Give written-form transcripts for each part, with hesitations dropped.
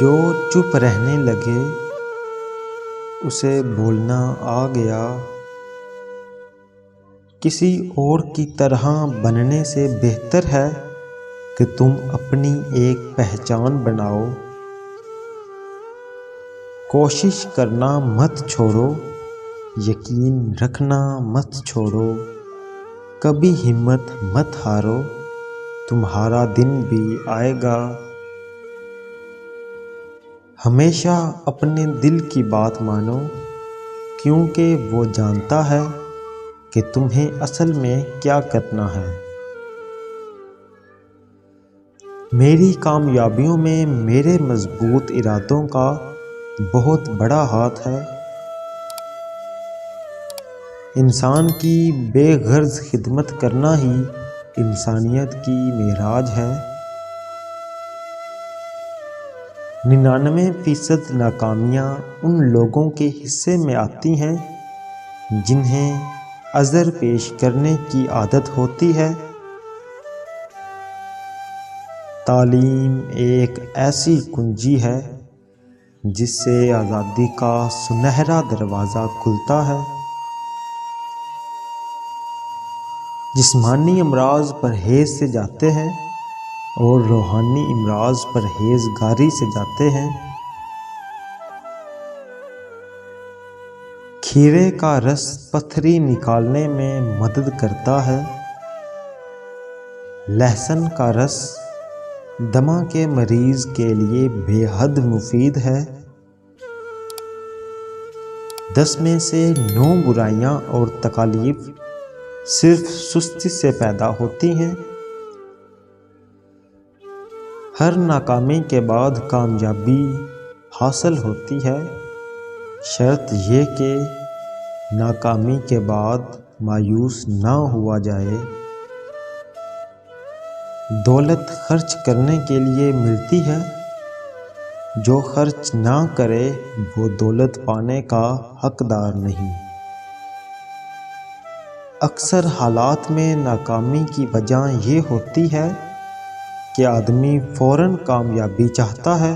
جو چپ رہنے لگے اسے بولنا آ گیا، کسی اور کی طرح بننے سے بہتر ہے کہ تم اپنی ایک پہچان بناؤ۔ کوشش کرنا مت چھوڑو، یقین رکھنا مت چھوڑو، کبھی ہمت مت ہارو، تمہارا دن بھی آئے گا۔ ہمیشہ اپنے دل کی بات مانو، کیونکہ وہ جانتا ہے کہ تمہیں اصل میں کیا کرنا ہے۔ میری کامیابیوں میں میرے مضبوط ارادوں کا بہت بڑا ہاتھ ہے۔ انسان کی بے غرض خدمت کرنا ہی انسانیت کی معراج ہے۔ 99% ناکامیاں ان لوگوں کے حصے میں آتی ہیں جنہیں عذر پیش کرنے کی عادت ہوتی ہے۔ تعلیم ایک ایسی کنجی ہے جس سے آزادی کا سنہرا دروازہ کھلتا ہے۔ جسمانی امراض پرہیز سے جاتے ہیں اور روحانی امراض پرہیزگاری سے جاتے ہیں۔ کھیرے کا رس پتھری نکالنے میں مدد کرتا ہے۔ لہسن کا رس دمہ کے مریض کے لیے بے حد مفید ہے۔ 10 میں سے 9 برائیاں اور تکالیف صرف سستی سے پیدا ہوتی ہیں۔ ہر ناکامی کے بعد کامیابی حاصل ہوتی ہے، شرط یہ کہ ناکامی کے بعد مایوس نہ ہوا جائے۔ دولت خرچ کرنے کے لیے ملتی ہے، جو خرچ نہ کرے وہ دولت پانے کا حقدار نہیں۔ اکثر حالات میں ناکامی کی وجہ یہ ہوتی ہے کہ آدمی فوراً کامیابی چاہتا ہے۔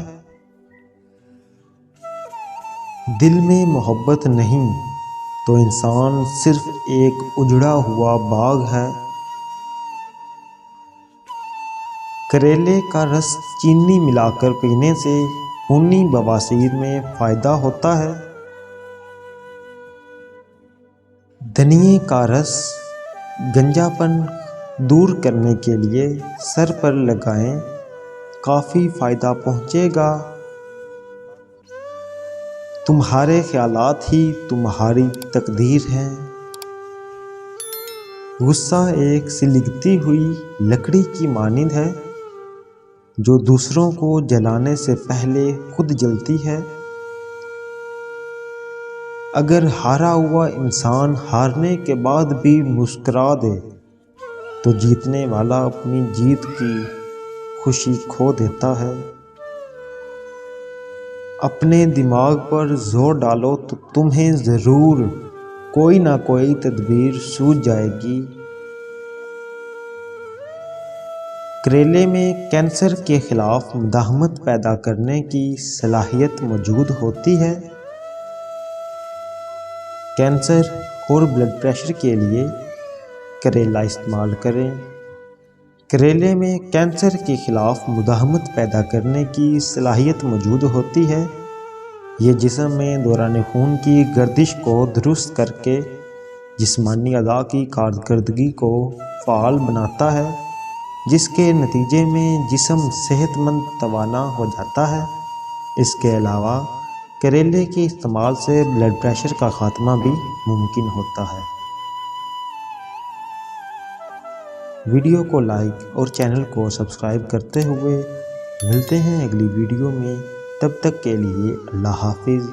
دل میں محبت نہیں تو انسان صرف ایک اجڑا ہوا باغ ہے۔ کریلے کا رس چینی ملا کر پینے سے خونی بواسیر میں فائدہ ہوتا ہے۔ دھنیے کا رس گنجاپن دور کرنے کے لیے سر پر لگائیں، کافی فائدہ پہنچے گا۔ تمہارے خیالات ہی تمہاری تقدیر ہیں۔ غصہ ایک سلگتی ہوئی لکڑی کی مانند ہے جو دوسروں کو جلانے سے پہلے خود جلتی ہے۔ اگر ہارا ہوا انسان ہارنے کے بعد بھی مسکرا دے تو جیتنے والا اپنی جیت کی خوشی کھو دیتا ہے۔ اپنے دماغ پر زور ڈالو تو تمہیں ضرور کوئی نہ کوئی تدبیر سوجھ جائے گی۔ کریلے میں کینسر کے خلاف مداحمت پیدا کرنے کی صلاحیت موجود ہوتی ہے۔ کینسر اور بلڈ پریشر کے لیے کریلا استعمال کریں۔ کریلے میں کینسر کے خلاف مداحمت پیدا کرنے کی صلاحیت موجود ہوتی ہے۔ یہ جسم میں دوران خون کی گردش کو درست کر کے جسمانی اعضاء کی کارکردگی کو فعال بناتا ہے، جس کے نتیجے میں جسم صحت مند توانا ہو جاتا ہے۔ اس کے علاوہ کریلے کے استعمال سے بلڈ پریشر کا خاتمہ بھی ممکن ہوتا ہے۔ ویڈیو کو لائک اور چینل کو سبسکرائب کرتے ہوئے ملتے ہیں اگلی ویڈیو میں، تب تک کے لیے اللہ حافظ۔